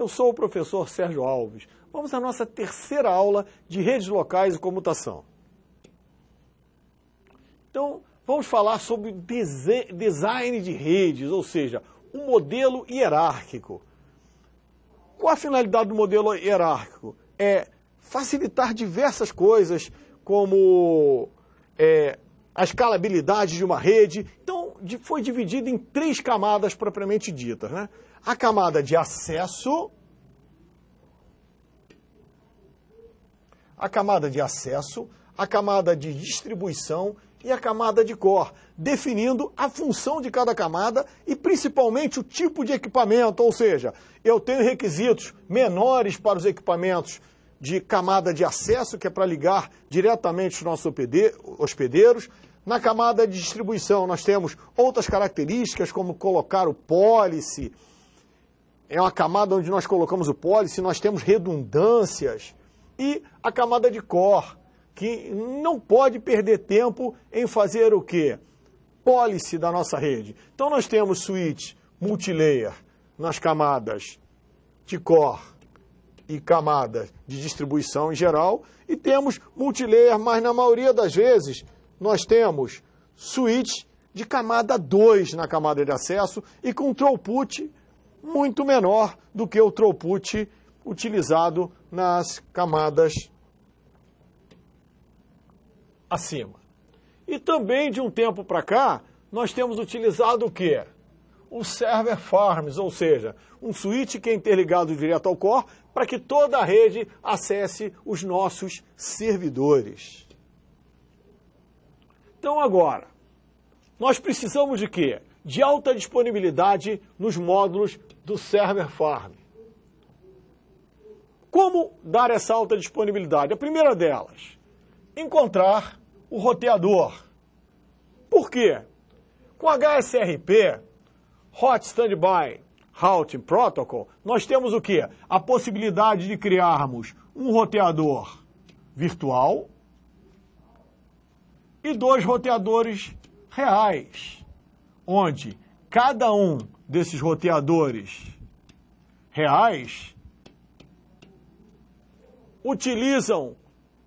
eu sou o professor Sérgio Alves. Vamos à nossa terceira aula de redes locais e comutação. Então, vamos falar sobre design de redes, ou seja, um modelo hierárquico. Qual a finalidade do modelo hierárquico? É facilitar diversas coisas, como a escalabilidade de uma rede. Então, foi dividido em 3 camadas propriamente ditas, né? A camada de acesso, a camada de distribuição e a camada de core, definindo a função de cada camada e principalmente o tipo de equipamento, ou seja, eu tenho requisitos menores para os equipamentos de camada de acesso, que é para ligar diretamente os nossos hospedeiros. Na camada de distribuição nós temos outras características, como colocar o policy. É uma camada onde nós colocamos o policy, nós temos redundâncias. E a camada de core, que não pode perder tempo em fazer o quê? Policy da nossa rede. Então nós temos switch multilayer nas camadas de core e camadas de distribuição em geral, e temos multilayer, mas na maioria das vezes nós temos switch de camada 2 na camada de acesso e com throughput muito menor do que o throughput utilizado nas camadas acima. E também, de um tempo para cá, nós temos utilizado o quê? O server farms, ou seja, um switch que é interligado direto ao core para que toda a rede acesse os nossos servidores. Então agora, nós precisamos de quê? De alta disponibilidade nos módulos do server farm. Como dar essa alta disponibilidade? A primeira delas, encontrar o roteador. Por quê? Com HSRP, Hot Standby Routing Protocol, nós temos o quê? A possibilidade de criarmos um roteador virtual e 2 roteadores reais, onde cada um desses roteadores reais utilizam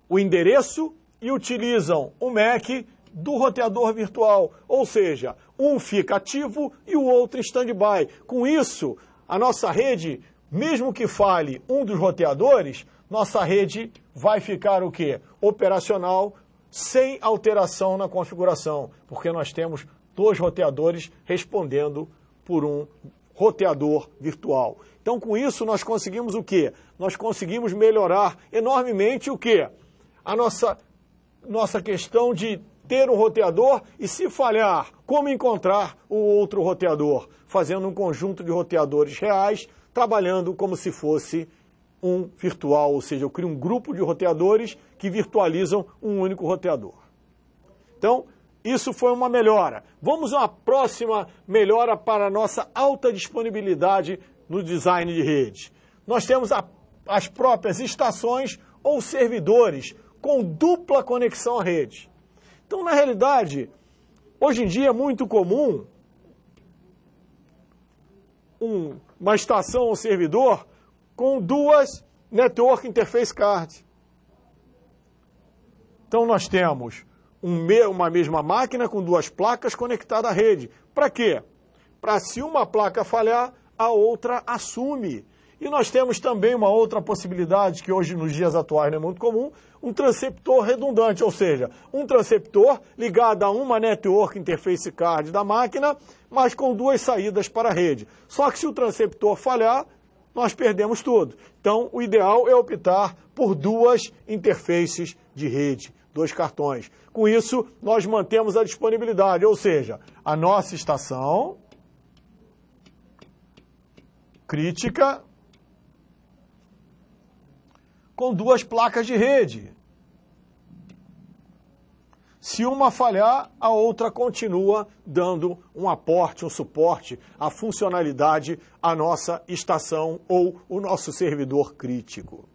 o endereço e utilizam o MAC do roteador virtual, ou seja, um fica ativo e o outro em stand-by. Com isso, a nossa rede, mesmo que falhe um dos roteadores, nossa rede vai ficar o quê? Operacional, sem alteração na configuração, porque nós temos 2 roteadores respondendo por um roteador virtual. Então, com isso, nós conseguimos o quê? Nós conseguimos melhorar enormemente o quê? A nossa questão de ter um roteador e, se falhar, como encontrar o outro roteador? Fazendo um conjunto de roteadores reais, trabalhando como se fosse um virtual, ou seja, eu crio um grupo de roteadores que virtualizam um único roteador. Então, isso foi uma melhora. Vamos a uma próxima melhora para a nossa alta disponibilidade no design de rede. Nós temos as próprias estações ou servidores com dupla conexão à rede. Então, na realidade, hoje em dia é muito comum uma estação ou servidor com 2 Network Interface Cards. Então, nós temos uma mesma máquina com 2 placas conectadas à rede. Para quê? Para, se uma placa falhar, a outra assume. E nós temos também uma outra possibilidade, que hoje, nos dias atuais, não é muito comum, um transceptor redundante, ou seja, um transceptor ligado a uma Network Interface Card da máquina, mas com 2 saídas para a rede. Só que se o transceptor falhar, nós perdemos tudo. Então, o ideal é optar por 2 interfaces de rede, 2 cartões. Com isso, nós mantemos a disponibilidade, ou seja, a nossa estação crítica com 2 placas de rede. Se uma falhar, a outra continua dando um aporte, um suporte, a funcionalidade à nossa estação ou o nosso servidor crítico.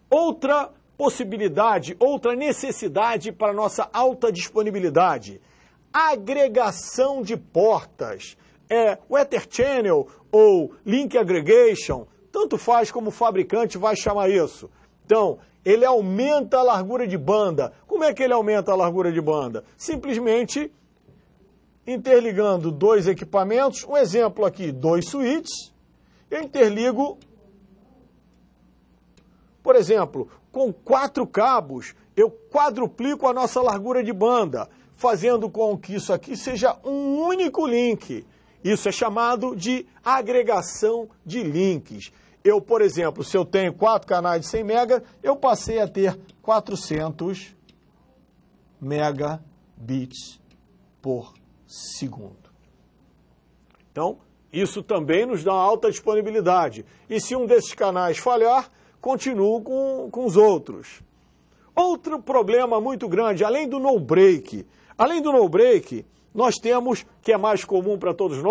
Outra possibilidade, outra necessidade para nossa alta disponibilidade: agregação de portas é Ether Channel ou Link Aggregation, tanto faz como o fabricante vai chamar isso. Então, ele aumenta a largura de banda. Como é que ele aumenta a largura de banda? Simplesmente interligando dois equipamentos, um exemplo aqui, 2 switches, eu interligo, por exemplo, com 4 cabos, eu quadruplico a nossa largura de banda, fazendo com que isso aqui seja um único link. Isso é chamado de agregação de links. Eu, por exemplo, se eu tenho 4 canais de 100 mega, eu passei a ter 400 megabits por segundo. Então, isso também nos dá alta disponibilidade. E se um desses canais falhar, continuo com os outros. Outro problema muito grande, além do no-break. Além do no-break, nós temos, que é mais comum para todos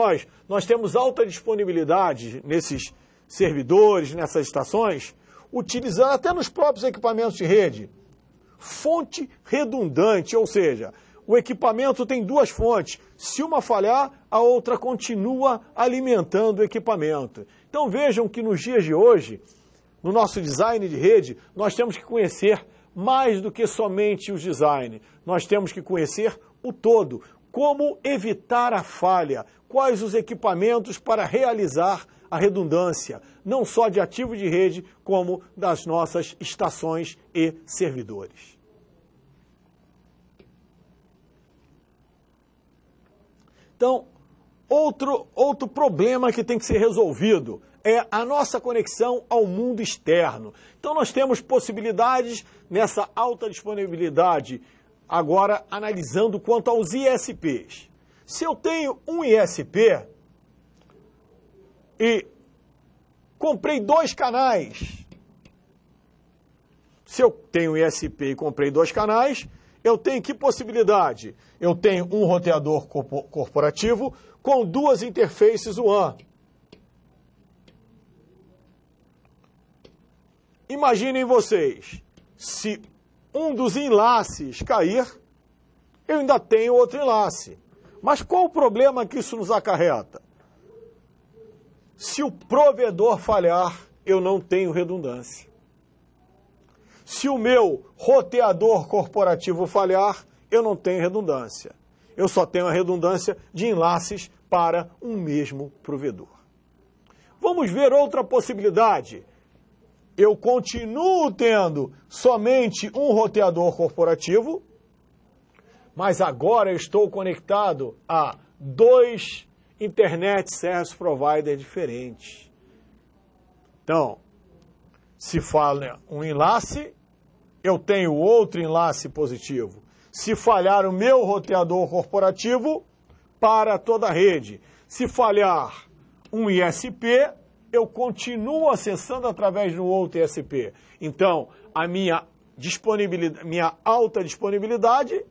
nós temos alta disponibilidade nesses servidores, nessas estações, utilizando até nos próprios equipamentos de rede, fonte redundante, ou seja, o equipamento tem 2 fontes. Se uma falhar, a outra continua alimentando o equipamento. Então vejam que nos dias de hoje, no nosso design de rede, nós temos que conhecer mais do que somente os design. Nós temos que conhecer o todo. Como evitar a falha? Quais os equipamentos para realizar a redundância, não só de ativo de rede, como das nossas estações e servidores. Então, outro problema que tem que ser resolvido é a nossa conexão ao mundo externo. Então, nós temos possibilidades nessa alta disponibilidade, agora analisando quanto aos ISPs. Se eu tenho um ISP e comprei 2 canais, se eu tenho ISP e comprei 2 canais, eu tenho que possibilidade? Eu tenho um roteador corporativo com 2 interfaces WAN. Imaginem vocês, se um dos enlaces cair, eu ainda tenho outro enlace. Mas qual o problema que isso nos acarreta? Se o provedor falhar, eu não tenho redundância. Se o meu roteador corporativo falhar, eu não tenho redundância. Eu só tenho a redundância de enlaces para um mesmo provedor. Vamos ver outra possibilidade. Eu continuo tendo somente um roteador corporativo, mas agora eu estou conectado a 2 Internet Service Provider diferentes. Então, se falha um enlace, eu tenho outro enlace positivo. Se falhar o meu roteador corporativo, para toda a rede. Se falhar um ISP, eu continuo acessando através do outro ISP. Então, a minha alta disponibilidade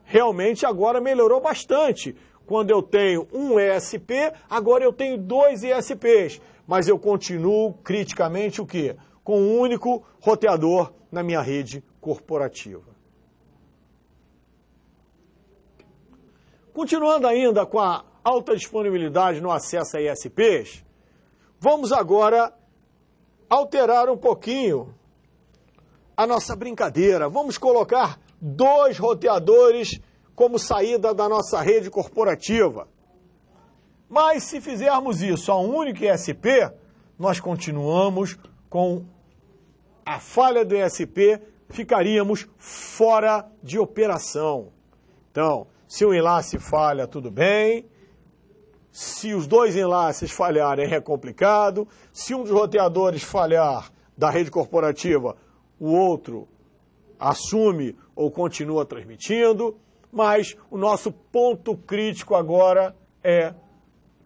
realmente agora melhorou bastante. Quando eu tenho um ESP, agora eu tenho 2 ISPs. Mas eu continuo criticamente o quê? Com um único roteador na minha rede corporativa. Continuando ainda com a alta disponibilidade no acesso a ISPs, vamos agora alterar um pouquinho a nossa brincadeira. Vamos colocar 2 roteadores como saída da nossa rede corporativa. Mas se fizermos isso a um único ISP, nós continuamos com a falha do ISP, ficaríamos fora de operação. Então, se o enlace falha, tudo bem. Se os 2 enlaces falharem, é complicado. Se um dos roteadores falhar da rede corporativa, o outro assume ou continua transmitindo. Mas o nosso ponto crítico agora é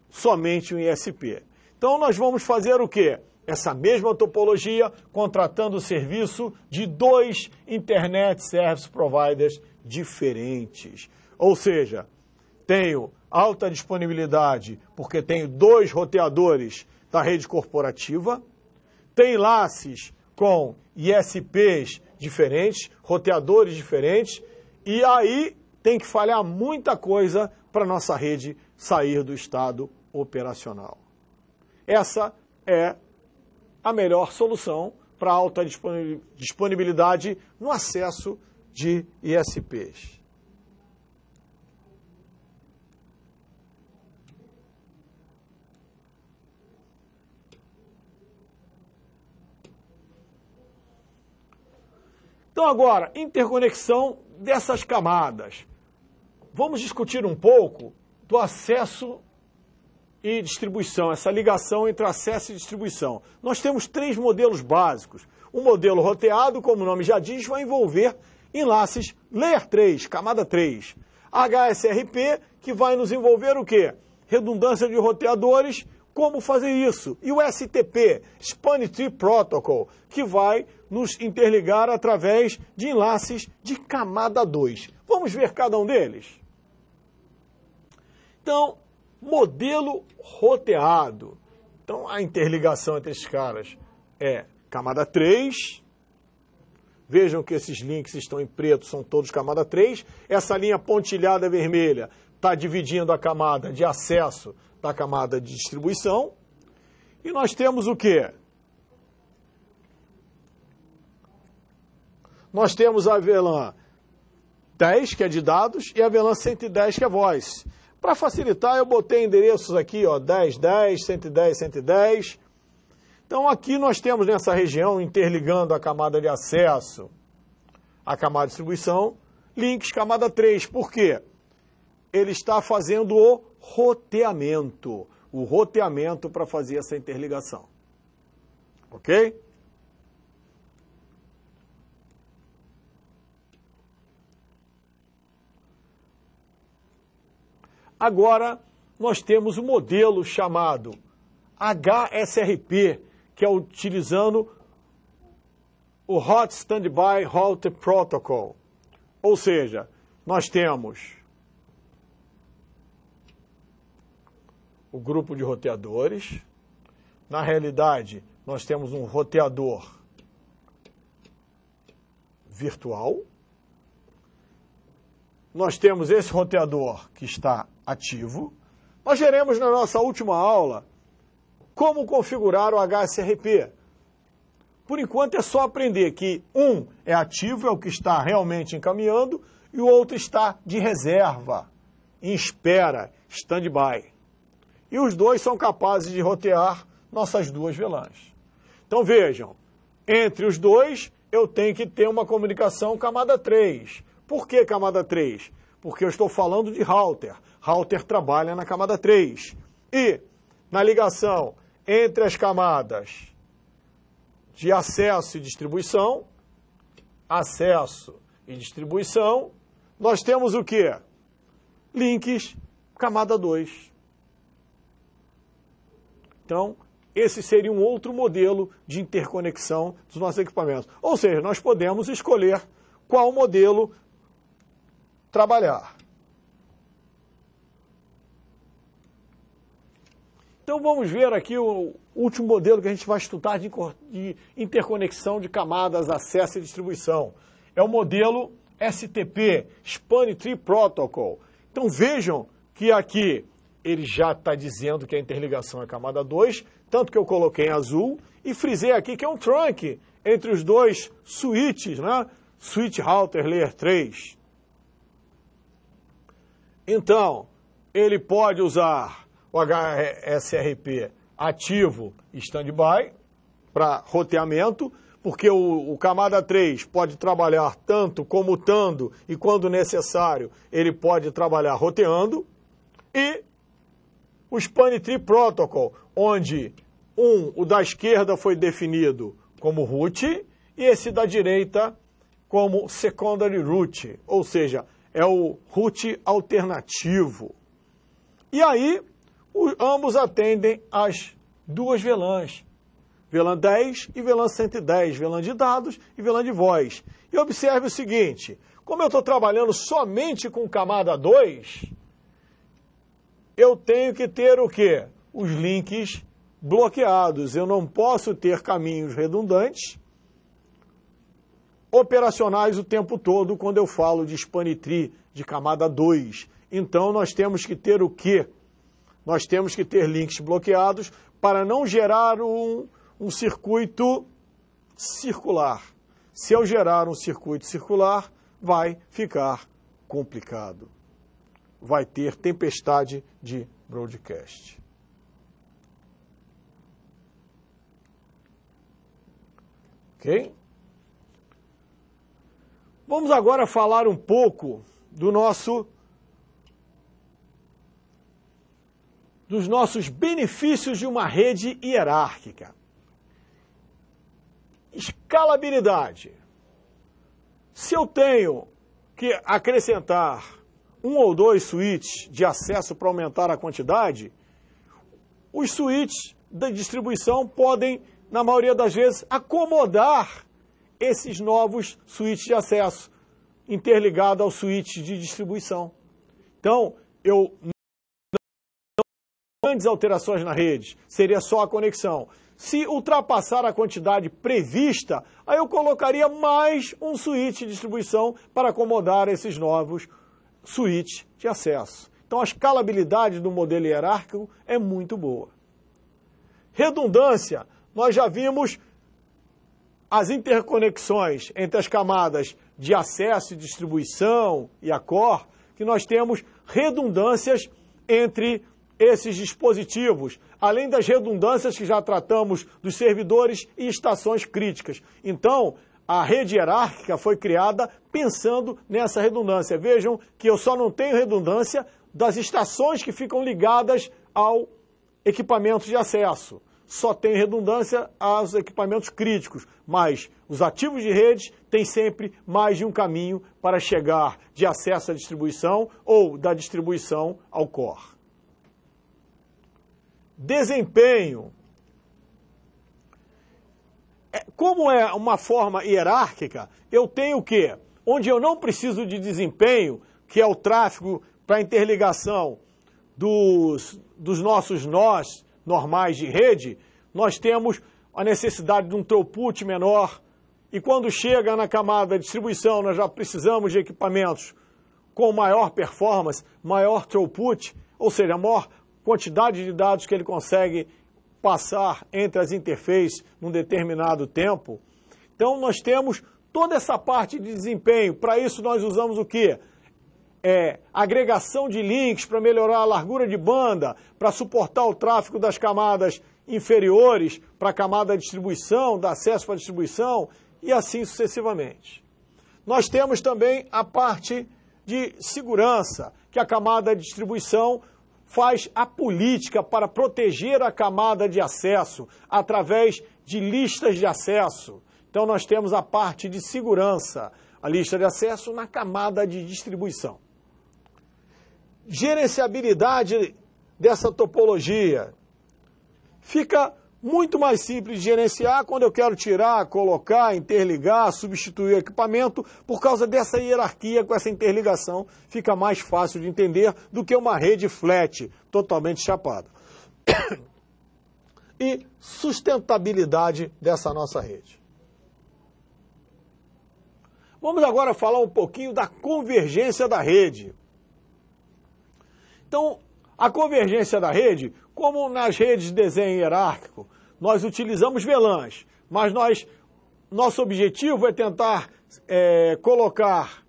somente um ISP. Então nós vamos fazer o quê? Essa mesma topologia, contratando o serviço de 2 Internet Service Providers diferentes. Ou seja, tenho alta disponibilidade porque tenho 2 roteadores da rede corporativa, tem enlaces com ISPs diferentes, roteadores diferentes, e aí tem que falhar muita coisa para a nossa rede sair do estado operacional. Essa é a melhor solução para alta disponibilidade no acesso de ISPs. Então agora, interconexão dessas camadas. Vamos discutir um pouco do acesso e distribuição, essa ligação entre acesso e distribuição. Nós temos 3 modelos básicos. O modelo roteado, como o nome já diz, vai envolver enlaces Layer 3, camada 3. HSRP, que vai nos envolver o quê? Redundância de roteadores, como fazer isso? E o STP, Span Tree Protocol, que vai nos interligar através de enlaces de camada 2. Vamos ver cada um deles? Então, modelo roteado. Então, a interligação entre esses caras é camada 3. Vejam que esses links estão em preto, são todos camada 3. Essa linha pontilhada vermelha está dividindo a camada de acesso da camada de distribuição. E nós temos o quê? Nós temos a VLAN 10, que é de dados, e a VLAN 110, que é voz. Para facilitar, eu botei endereços aqui, ó, 10, 10, 110, 110. Então, aqui nós temos nessa região, interligando a camada de acesso à camada de distribuição, links camada 3. Por quê? Ele está fazendo o roteamento. O roteamento para fazer essa interligação. Ok? Agora, nós temos um modelo chamado HSRP, que é utilizando o Hot Standby Router Protocol. Ou seja, nós temos o grupo de roteadores. Na realidade, nós temos um roteador virtual. Nós temos esse roteador que está ativo. Nós veremos na nossa última aula como configurar o HSRP. Por enquanto é só aprender que um é ativo, é o que está realmente encaminhando, e o outro está de reserva, em espera, stand-by. E os dois são capazes de rotear nossas duas VLANs. Então vejam, entre os dois eu tenho que ter uma comunicação camada 3. Por que camada 3? Porque eu estou falando de router. Router trabalha na camada 3. E na ligação entre as camadas de acesso e distribuição, nós temos o quê? Links camada 2. Então, esse seria um outro modelo de interconexão dos nossos equipamentos. Ou seja, nós podemos escolher qual modelo trabalhar. Então vamos ver aqui o último modelo que a gente vai estudar de interconexão de camadas, acesso e distribuição. É o modelo STP, Span Tree Protocol. Então vejam que aqui ele já está dizendo que a interligação é camada 2, tanto que eu coloquei em azul, e frisei aqui que é um trunk entre os dois switches, né? Switch Router Layer 3. Então, ele pode usar o HSRP ativo e stand-by para roteamento, porque o camada 3 pode trabalhar tanto comutando e, quando necessário, ele pode trabalhar roteando. E o Span Tree Protocol, onde o da esquerda foi definido como root e esse da direita como secondary root, ou seja, é o root alternativo. E aí, ambos atendem as duas VLANs, VLAN 10 e VLAN 110, VLAN de dados e VLAN de voz. E observe o seguinte, como eu estou trabalhando somente com camada 2, eu tenho que ter o quê? Os links bloqueados. Eu não posso ter caminhos redundantes operacionais o tempo todo quando eu falo de Span Tree de camada 2. Então, nós temos que ter o quê? nós temos que ter links bloqueados para não gerar um circuito circular. Se eu gerar um circuito circular, vai ficar complicado. Vai ter tempestade de broadcast. Ok? Vamos agora falar um pouco dos nossos benefícios de uma rede hierárquica. Escalabilidade. Se eu tenho que acrescentar 1 ou 2 switches de acesso para aumentar a quantidade, os switches da distribuição podem, na maioria das vezes, acomodar esses novos switches de acesso interligados ao switch de distribuição. Então, eu não grandes alterações na rede, seria só a conexão. Se ultrapassar a quantidade prevista, aí eu colocaria mais um switch de distribuição para acomodar esses novos switches de acesso. Então a escalabilidade do modelo hierárquico é muito boa. Redundância, nós já vimos as interconexões entre as camadas de acesso e distribuição e a core, que nós temos redundâncias entre esses dispositivos, além das redundâncias que já tratamos dos servidores e estações críticas. Então, a rede hierárquica foi criada pensando nessa redundância. Vejam que eu só não tenho redundância das estações que ficam ligadas ao equipamento de acesso. Só tem redundância aos equipamentos críticos, mas os ativos de rede têm sempre mais de um caminho para chegar de acesso à distribuição ou da distribuição ao core. Desempenho. Como é uma forma hierárquica, eu tenho o quê? Onde eu não preciso de desempenho, que é o tráfego para interligação dos nossos nós normais de rede, nós temos a necessidade de um throughput menor, e quando chega na camada de distribuição, nós já precisamos de equipamentos com maior performance, maior throughput, ou seja, maior quantidade de dados que ele consegue passar entre as interfaces num determinado tempo. Então nós temos toda essa parte de desempenho. Para isso nós usamos o quê? Agregação de links para melhorar a largura de banda, para suportar o tráfego das camadas inferiores para a camada de distribuição, da acesso para a distribuição e assim sucessivamente. Nós temos também a parte de segurança, que a camada de distribuição faz a política para proteger a camada de acesso através de listas de acesso. Então nós temos a parte de segurança, a lista de acesso na camada de distribuição. Gerenciabilidade dessa topologia. Fica muito mais simples de gerenciar quando eu quero tirar, colocar, interligar, substituir o equipamento. Por causa dessa hierarquia, com essa interligação, fica mais fácil de entender do que uma rede flat, totalmente chapada. E sustentabilidade dessa nossa rede. Vamos agora falar um pouquinho da convergência da rede. Então, a convergência da rede, como nas redes de desenho hierárquico, nós utilizamos VLANs, mas nosso objetivo é tentar colocar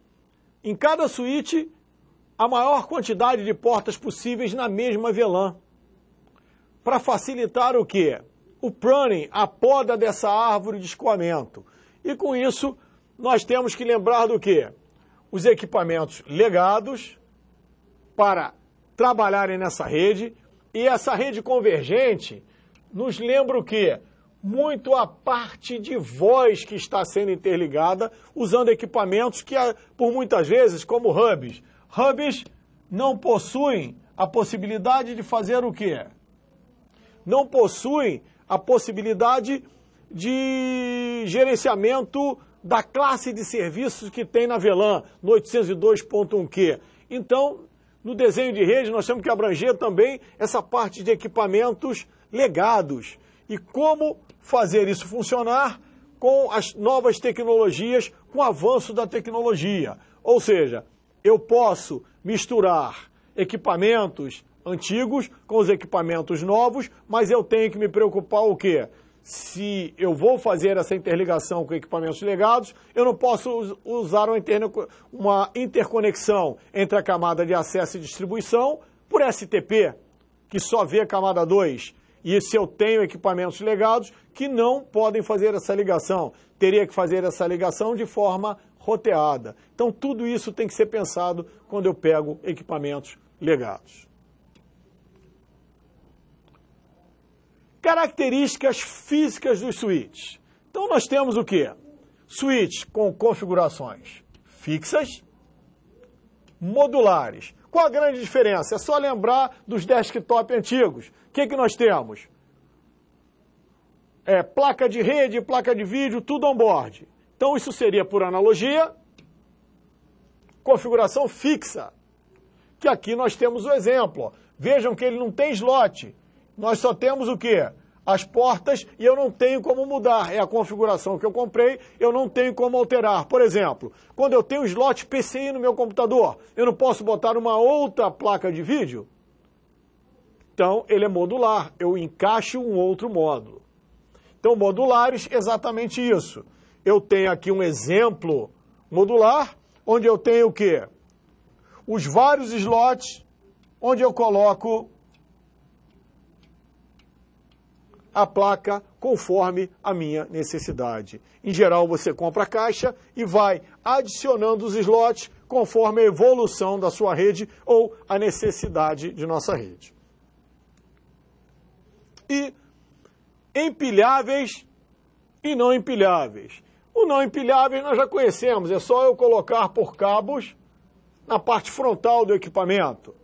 em cada switch a maior quantidade de portas possíveis na mesma VLAN, para facilitar o quê? O pruning, a poda dessa árvore de escoamento. E com isso, nós temos que lembrar do quê? Os equipamentos legados para trabalharem nessa rede, e essa rede convergente nos lembra o quê? Muito a parte de voz que está sendo interligada, usando equipamentos que, por muitas vezes, como hubs. Hubs não possuem a possibilidade de fazer o quê? Não possuem a possibilidade de gerenciamento da classe de serviços que tem na VLAN, no 802.1q. Então, no desenho de rede, nós temos que abranger também essa parte de equipamentos legados. E como fazer isso funcionar com as novas tecnologias, com o avanço da tecnologia. Ou seja, eu posso misturar equipamentos antigos com os equipamentos novos, mas eu tenho que me preocupar o quê? Se eu vou fazer essa interligação com equipamentos legados, eu não posso usar uma interconexão entre a camada de acesso e distribuição por STP, que só vê a camada 2. E se eu tenho equipamentos legados que não podem fazer essa ligação, teria que fazer essa ligação de forma roteada. Então tudo isso tem que ser pensado quando eu pego equipamentos legados. Características físicas dos switches. Então nós temos o quê? Switch com configurações fixas, modulares. Qual a grande diferença? É só lembrar dos desktop antigos. O que nós temos? Placa de rede, placa de vídeo, tudo on-board. Então isso seria, por analogia, configuração fixa. Que aqui nós temos o exemplo. Ó. Vejam que ele não tem slot. Nós só temos o quê? As portas e eu não tenho como mudar. É a configuração que eu comprei, eu não tenho como alterar. Por exemplo, quando eu tenho slot PCI no meu computador, eu não posso botar uma outra placa de vídeo? Então, ele é modular, eu encaixo um outro módulo. Então, modulares, exatamente isso. Eu tenho aqui um exemplo modular, onde eu tenho o quê? Os vários slots, onde eu coloco a placa conforme a minha necessidade. Em geral, você compra a caixa e vai adicionando os slots conforme a evolução da sua rede ou a necessidade de nossa rede. E empilháveis e não empilháveis. O não empilhável nós já conhecemos, é só eu colocar por cabos na parte frontal do equipamento.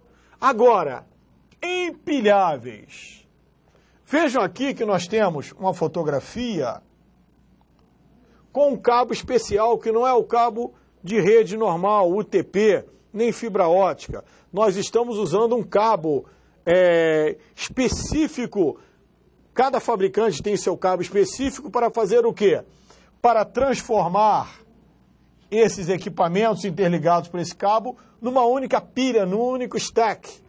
Agora, empilháveis. Vejam aqui que nós temos uma fotografia com um cabo especial, que não é o cabo de rede normal, UTP, nem fibra ótica. Nós estamos usando um cabo específico. Cada fabricante tem seu cabo específico para fazer o quê? Para transformar esses equipamentos interligados por esse cabo numa única pilha, num único stack.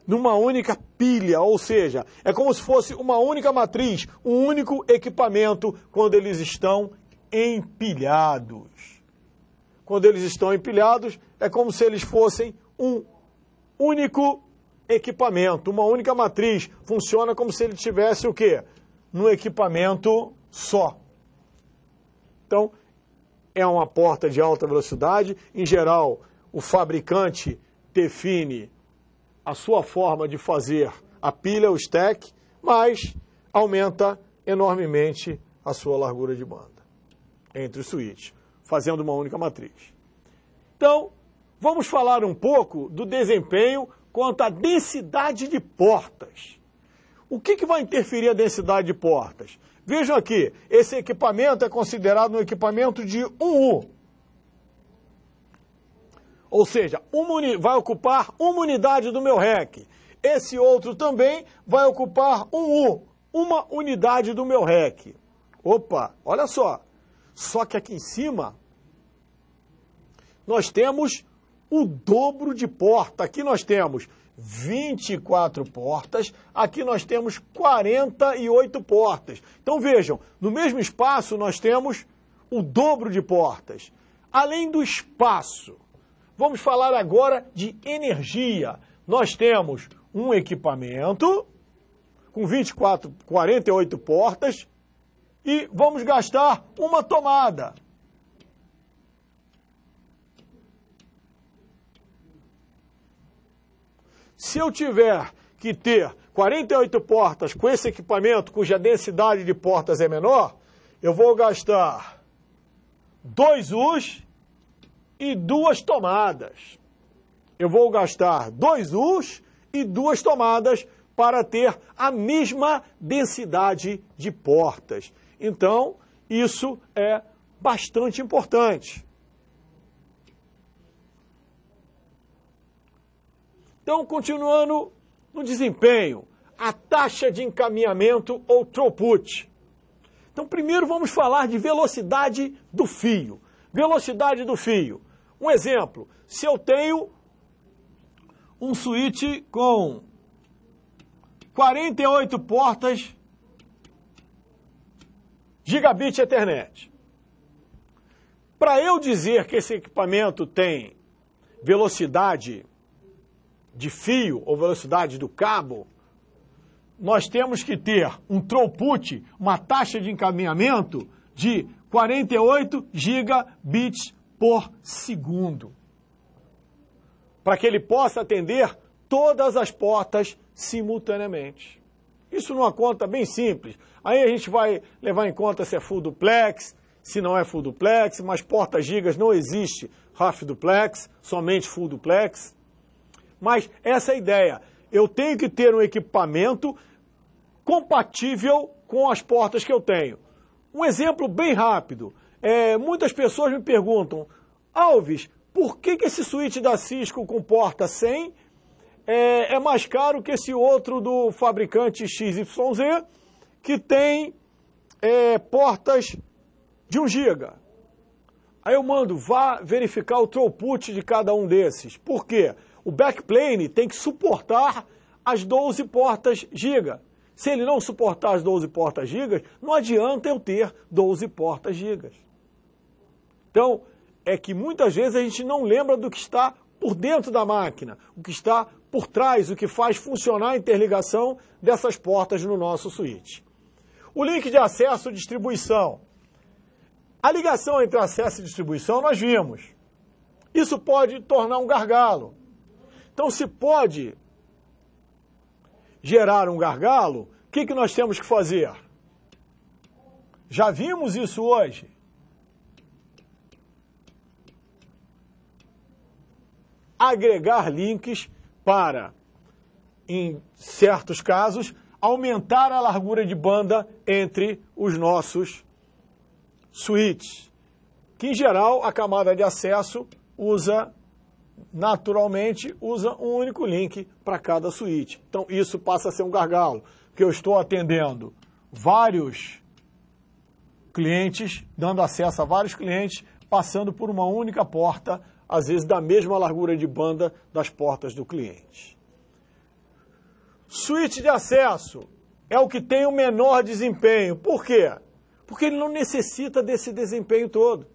Numa única pilha, ou seja, é como se fosse uma única matriz, um único equipamento quando eles estão empilhados. Quando eles estão empilhados, é como se eles fossem um único equipamento, uma única matriz. Funciona como se ele tivesse o quê? Num equipamento só. Então, é uma porta de alta velocidade. Em geral, o fabricante define a sua forma de fazer a pilha, o stack, mas aumenta enormemente a sua largura de banda entre os switches, fazendo uma única matriz. Então, vamos falar um pouco do desempenho quanto à densidade de portas. O que vai interferir a densidade de portas? Vejam aqui, esse equipamento é considerado um equipamento de 1U. Ou seja, vai ocupar uma unidade do meu REC. Esse outro também vai ocupar uma unidade do meu REC. Opa, olha só. Só que aqui em cima, nós temos o dobro de porta. Aqui nós temos 24 portas, aqui nós temos 48 portas. Então vejam, no mesmo espaço nós temos o dobro de portas. Além do espaço, vamos falar agora de energia. Nós temos um equipamento com 48 portas e vamos gastar uma tomada. Se eu tiver que ter 48 portas com esse equipamento, cuja densidade de portas é menor, eu vou gastar 2 U's e 2 tomadas. Eu vou gastar 2 U's e 2 tomadas para ter a mesma densidade de portas. Então, isso é bastante importante. Então, continuando no desempenho, a taxa de encaminhamento ou throughput. Então, primeiro vamos falar de velocidade do fio. Velocidade do fio. Um exemplo, se eu tenho um switch com 48 portas Gigabit Ethernet. Para eu dizer que esse equipamento tem velocidade de fio ou velocidade do cabo, nós temos que ter um throughput, uma taxa de encaminhamento de 48 gigabits por segundo, para que ele possa atender todas as portas simultaneamente. Isso numa conta bem simples. Aí a gente vai levar em conta se é full duplex, se não é full duplex, mas portas gigas não existe half duplex, somente full duplex. Mas essa é a ideia. Eu tenho que ter um equipamento compatível com as portas que eu tenho. Um exemplo bem rápido. Muitas pessoas me perguntam, Alves, por que esse switch da Cisco com porta 100 é mais caro que esse outro do fabricante XYZ, que tem portas de 1 GB? Aí eu mando, vá verificar o throughput de cada um desses. Por quê? O backplane tem que suportar as 12 portas giga. Se ele não suportar as 12 portas gigas, não adianta eu ter 12 portas gigas. Então, é que muitas vezes a gente não lembra do que está por dentro da máquina, o que está por trás, o que faz funcionar a interligação dessas portas no nosso switch. O link de acesso e distribuição. A ligação entre acesso e distribuição nós vimos. Isso pode tornar um gargalo. Então, se pode gerar um gargalo, o que nós temos que fazer? Já vimos isso hoje. Agregar links para, em certos casos, aumentar a largura de banda entre os nossos switches, que em geral a camada de acesso naturalmente usa um único link para cada switch. Então isso passa a ser um gargalo, porque eu estou atendendo vários clientes, dando acesso a vários clientes, passando por uma única porta, às vezes da mesma largura de banda das portas do cliente. Switch de acesso é o que tem o menor desempenho. Por quê? Porque ele não necessita desse desempenho todo.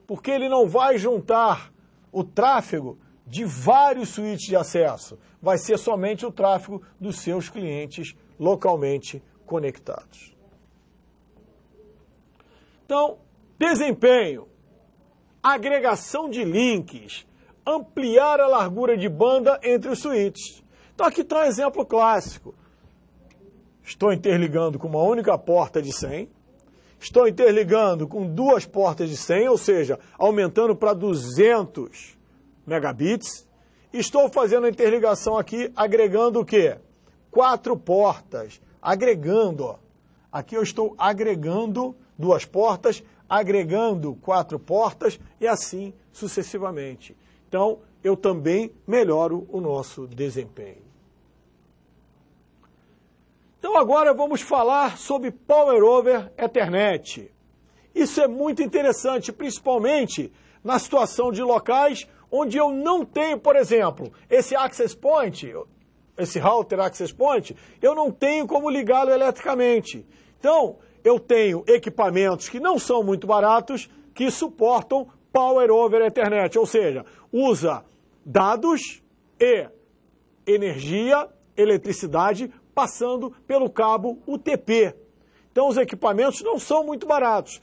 Porque ele não vai juntar o tráfego de vários switches de acesso. Vai ser somente o tráfego dos seus clientes localmente conectados. Então, desempenho, agregação de links, ampliar a largura de banda entre os switches. Então aqui está um exemplo clássico. Estou interligando com uma única porta de 100, estou interligando com 2 portas de 100, ou seja, aumentando para 200 megabits. Estou fazendo a interligação aqui, agregando o quê? 4 portas, agregando, ó. Aqui eu estou agregando 2 portas, agregando 4 portas e assim sucessivamente. Então, eu também melhoro o nosso desempenho. Então agora vamos falar sobre Power over Ethernet. Isso é muito interessante, principalmente na situação de locais onde eu não tenho, por exemplo, esse access point, esse router access point, eu não tenho como ligá-lo eletricamente. Então, eu tenho equipamentos que não são muito baratos, que suportam Power over Ethernet, ou seja, usa dados e energia, eletricidade, passando pelo cabo UTP. Então os equipamentos não são muito baratos.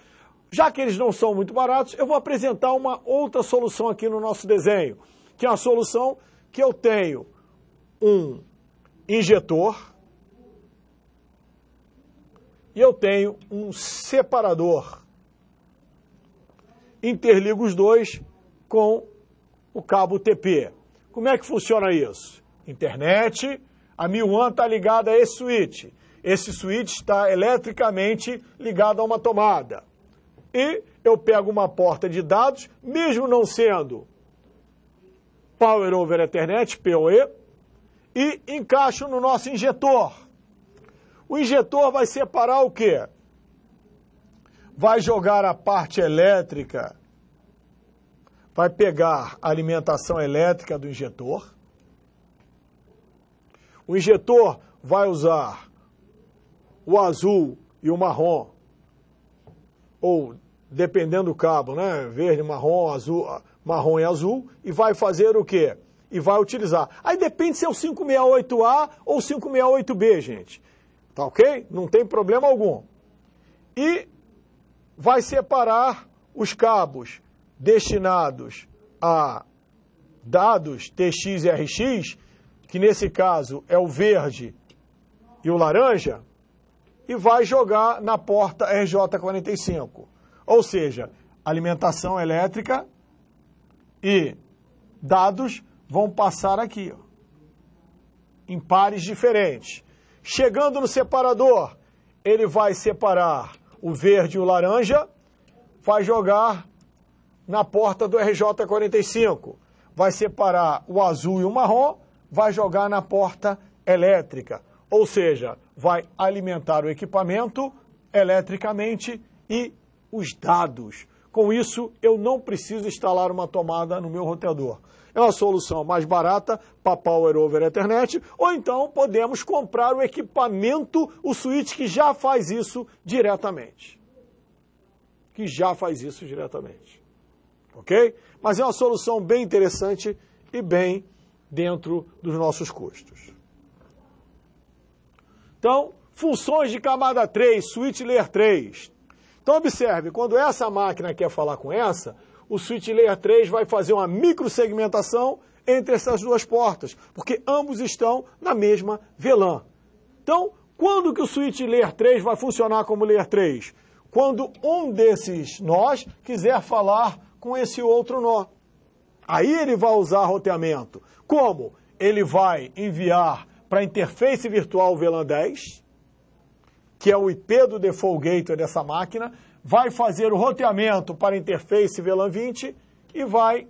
Já que eles não são muito baratos, eu vou apresentar uma outra solução aqui no nosso desenho, que é uma solução que eu tenho um injetor e eu tenho um separador. Interligo os dois com o cabo UTP. Como é que funciona isso? Internet, a 1000 AN está ligada a esse switch. Esse switch está eletricamente ligado a uma tomada. E eu pego uma porta de dados, mesmo não sendo Power over Ethernet, PoE, e encaixo no nosso injetor. O injetor vai separar o quê? Vai jogar a parte elétrica, vai pegar a alimentação elétrica do injetor. O injetor vai usar o azul e o marrom, ou dependendo do cabo, né? Verde, marrom, azul, marrom e azul, e vai fazer o quê? E vai utilizar. Aí depende se é o 568A ou 568B, gente. Tá ok? Não tem problema algum. E vai separar os cabos destinados a dados TX e RX, que nesse caso é o verde e o laranja, e vai jogar na porta RJ45. Ou seja, alimentação elétrica e dados vão passar aqui, ó, em pares diferentes. Chegando no separador, ele vai separar o verde e o laranja, vai jogar na porta do RJ45. Vai separar o azul e o marrom, vai jogar na porta elétrica. Ou seja, vai alimentar o equipamento eletricamente e os dados. Com isso, eu não preciso instalar uma tomada no meu roteador. É uma solução mais barata para Power over Ethernet, ou então podemos comprar o equipamento, o switch que já faz isso diretamente. Ok? Mas é uma solução bem interessante e bem dentro dos nossos custos. Então, funções de camada 3, switch layer 3. Então, observe, quando essa máquina quer falar com essa, o switch layer 3 vai fazer uma microsegmentação entre essas duas portas, porque ambos estão na mesma VLAN. Então, quando que o switch layer 3 vai funcionar como layer 3? Quando um desses nós quiser falar com esse outro nó. Aí ele vai usar roteamento. Como? Ele vai enviar para a interface virtual VLAN 10, que é o IP do default gateway dessa máquina, vai fazer o roteamento para a interface VLAN 20 e vai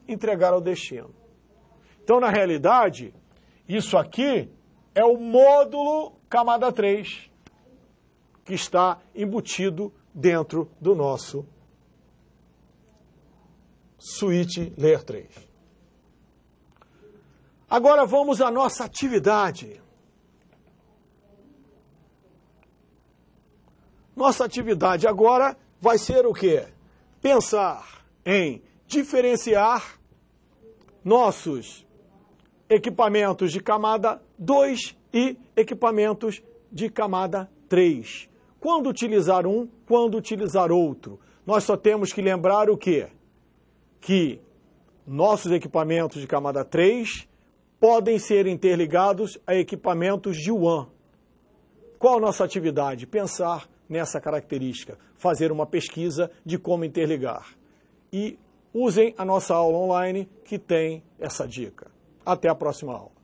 entregar ao destino. Então, na realidade, isso aqui é o módulo camada 3, que está embutido dentro do nosso switch layer 3. Agora vamos à nossa atividade. Nossa atividade agora vai ser o quê? Pensar em diferenciar nossos equipamentos de camada 2 e equipamentos de camada 3. Quando utilizar um, quando utilizar outro. Nós só temos que lembrar o quê? Que nossos equipamentos de camada 3 podem ser interligados a equipamentos de WAN. Qual a nossa atividade? Pensar nessa característica, fazer uma pesquisa de como interligar. E usem a nossa aula online que tem essa dica. Até a próxima aula.